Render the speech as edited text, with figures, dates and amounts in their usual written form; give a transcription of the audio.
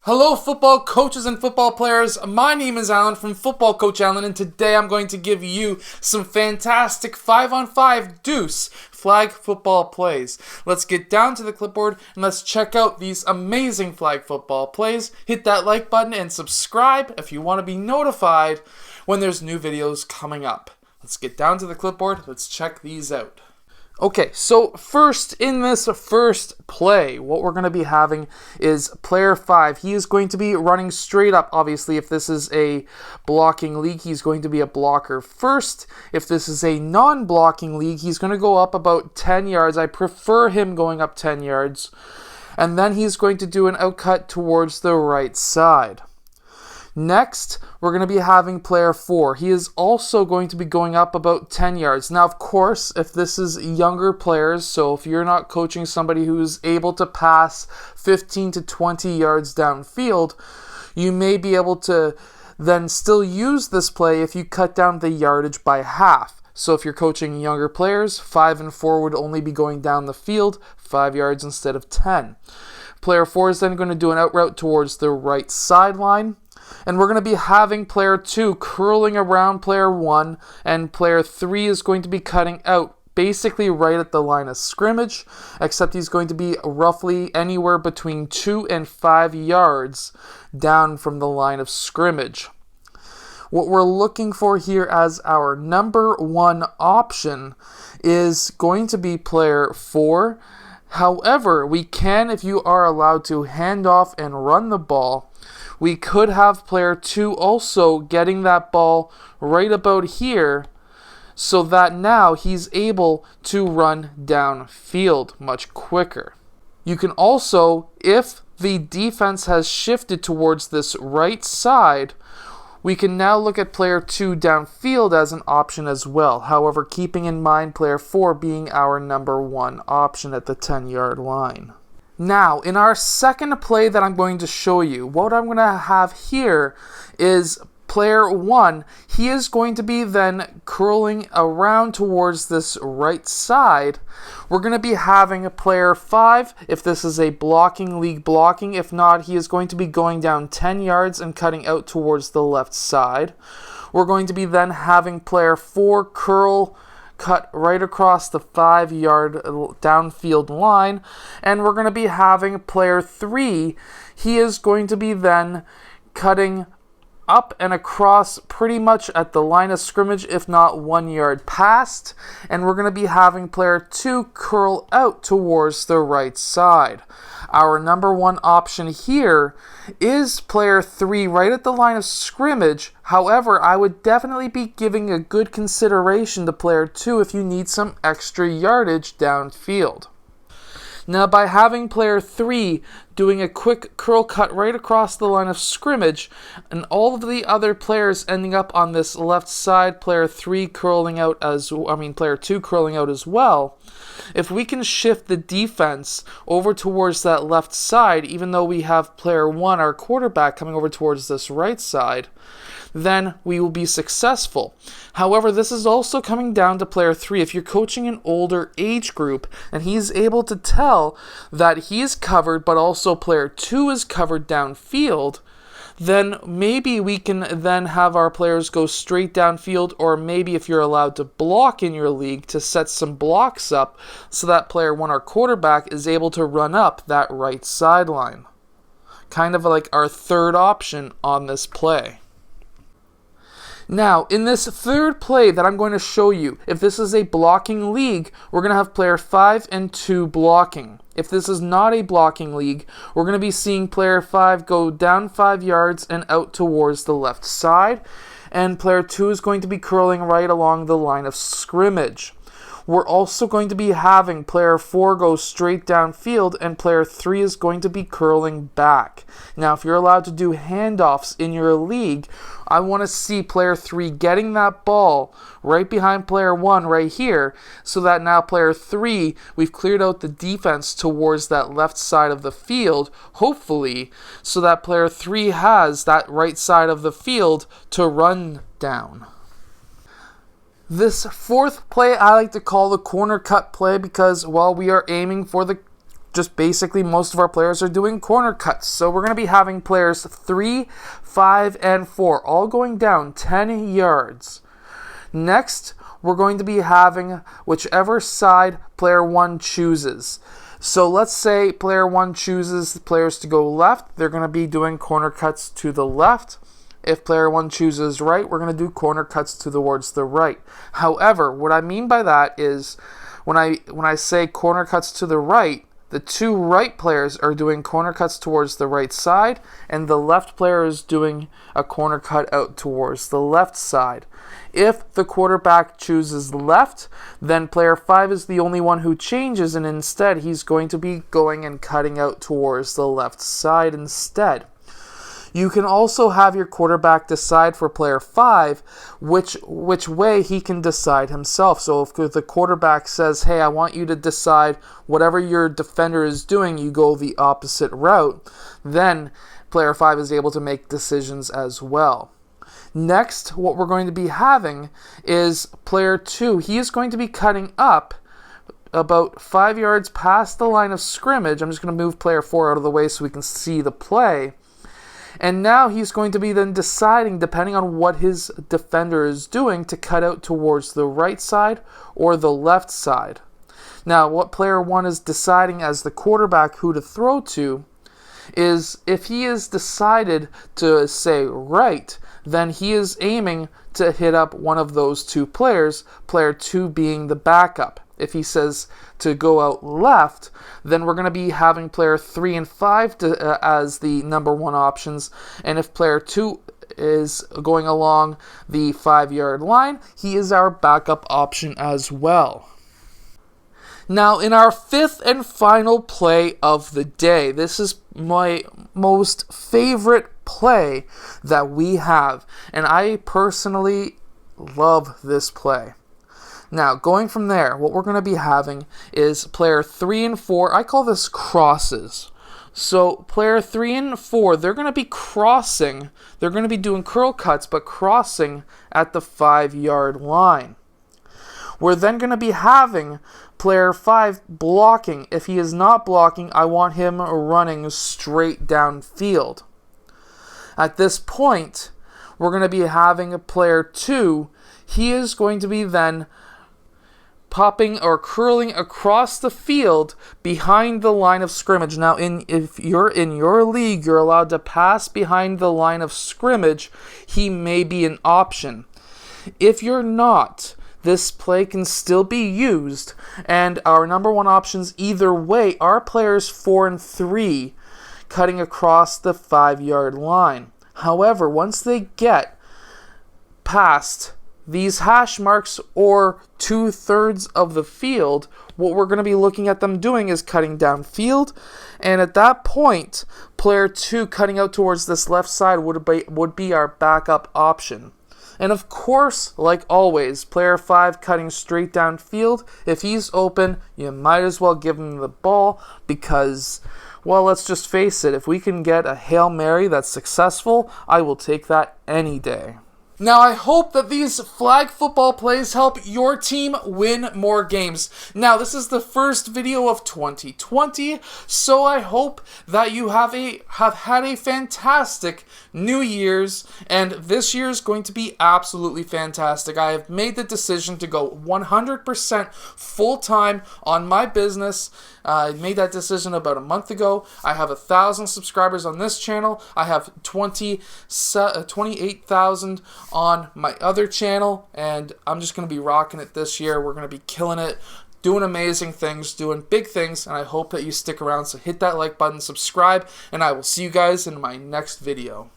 Hello football coaches and football players, my name is Alan from Football Coach Alan, and today I'm going to give you some fantastic 5-on-5 Deuce Flag Football Plays. Let's get down to the clipboard and let's check out these amazing flag football plays. Hit that like button and subscribe if you want to be notified when there's new videos coming up. Let's get down to the clipboard, let's check these out. Okay, so first, in this first play, what we're going to be having is player 5. He is going to be running straight up. Obviously, if this is a blocking league, he's going to be a blocker first. If this is a non-blocking league, he's going to go up about 10 yards. I prefer him going up 10 yards. And then he's going to do an outcut towards the right side. Next, we're going to be having player 4. He is also going to be going up about 10 yards. Now, of course, if this is younger players, so if you're not coaching somebody who's able to pass 15 to 20 yards downfield, you may be able to then still use this play if you cut down the yardage by half. So if you're coaching younger players, 5 and 4 would only be going down the field 5 yards instead of 10. Player 4 is then going to do an out route towards the right sideline. And we're going to be having player 2 curling around player 1, and player 3 is going to be cutting out basically right at the line of scrimmage, except he's going to be roughly anywhere between 2 and 5 yards down from the line of scrimmage. What we're looking for here as our number 1 option is going to be player 4. However, we can, if you are allowed to, hand off and run the ball. We could have player 2 also getting that ball right about here so that now he's able to run downfield much quicker. You can also, if the defense has shifted towards this right side, we can now look at player 2 downfield as an option as well. However, keeping in mind player 4 being our number 1 option at the 10-yard line. Now, in our second play that I'm going to show you, what I'm going to have here is player 1. He is going to be then curling around towards this right side. We're going to be having a player 5, if this is a blocking league blocking. If not, he is going to be going down 10 yards and cutting out towards the left side. We're going to be then having player 4 cut right across the 5-yard downfield line, and we're going to be having player 3. He is going to be then cutting up and across pretty much at the line of scrimmage, if not 1 yard past, and we're going to be having player 2 curl out towards the right side. Our number 1 option here is player 3 right at the line of scrimmage. However, I would definitely be giving a good consideration to player 2 if you need some extra yardage downfield. Now, by having player 3 doing a quick curl cut right across the line of scrimmage, and all of the other players ending up on this left side, player 2 curling out as well, if we can shift the defense over towards that left side, even though we have player 1, our quarterback, coming over towards this right side, then we will be successful. However, this is also coming down to player 3. If you're coaching an older age group and he's able to tell that he's covered, but also player 2 is covered downfield, then maybe we can then have our players go straight downfield, or maybe if you're allowed to block in your league, to set some blocks up so that player 1, our quarterback, is able to run up that right sideline. Kind of like our third option on this play. Now, in this third play that I'm going to show you, if this is a blocking league, we're going to have player 5 and 2 blocking. If this is not a blocking league, we're going to be seeing player 5 go down 5 yards and out towards the left side, and player 2 is going to be curling right along the line of scrimmage. We're also going to be having player 4 go straight downfield, and player 3 is going to be curling back. Now, if you're allowed to do handoffs in your league, I want to see player 3 getting that ball right behind player 1 right here, so that now player 3, we've cleared out the defense towards that left side of the field, hopefully, so that player 3 has that right side of the field to run down. This fourth play I like to call the corner cut play because, well, we are aiming for the just basically most of our players are doing corner cuts. So we're going to be having players 3, 5, and 4 all going down 10 yards. Next, we're going to be having whichever side player 1 chooses. So let's say player 1 chooses the players to go left. They're going to be doing corner cuts to the left. If player 1 chooses right, we're going to do corner cuts towards the right. However, what I mean by that is when I say corner cuts to the right, the 2 right players are doing corner cuts towards the right side, and the left player is doing a corner cut out towards the left side. If the quarterback chooses left, then player 5 is the only one who changes, and instead he's going to be going and cutting out towards the left side instead. You can also have your quarterback decide for player 5 which way he can decide himself. So if the quarterback says, hey, I want you to decide whatever your defender is doing, you go the opposite route, then player 5 is able to make decisions as well. Next, what we're going to be having is player 2. He is going to be cutting up about 5 yards past the line of scrimmage. I'm just going to move player 4 out of the way so we can see the play. And now he's going to be then deciding, depending on what his defender is doing, to cut out towards the right side or the left side. Now, what player 1 is deciding as the quarterback who to throw to is if he is decided to say right, then he is aiming to hit up one of those 2 players, player 2 being the backup. If he says to go out left, then we're going to be having player 3 and 5 as the number 1 options. And if player 2 is going along the 5-yard line, he is our backup option as well. Now, in our 5th and final play of the day, this is my most favorite play that we have, and I personally love this play. Now, going from there, what we're going to be having is player 3 and 4. I call this crosses. So player 3 and 4, they're going to be crossing. They're going to be doing curl cuts, but crossing at the 5-yard line. We're then going to be having player 5 blocking. If he is not blocking, I want him running straight downfield. At this point, we're going to be having a player 2. He is going to be then popping or curling across the field behind the line of scrimmage. Now, if you're in your league, you're allowed to pass behind the line of scrimmage. He may be an option. If you're not, this play can still be used, and our number 1 options either way are players 4 and 3 cutting across the 5-yard line. However, once they get past these hash marks or 2/3 of the field, what we're going to be looking at them doing is cutting downfield, and at that point, player 2 cutting out towards this left side would be our backup option. And of course, like always, player 5 cutting straight downfield. If he's open, you might as well give him the ball because, well, let's just face it, if we can get a Hail Mary that's successful, I will take that any day. Now, I hope that these flag football plays help your team win more games. Now, this is the first video of 2020, so I hope that you have had a fantastic New Year's, and this year is going to be absolutely fantastic. I have made the decision to go 100% full-time on my business. I made that decision about a month ago. I have 1,000 subscribers on this channel. I have 28,000 on my other channel, and I'm just going to be rocking it this year. We're going to be killing it, doing amazing things, doing big things, and I hope that you stick around. So hit that like button, subscribe, and I will see you guys in my next video.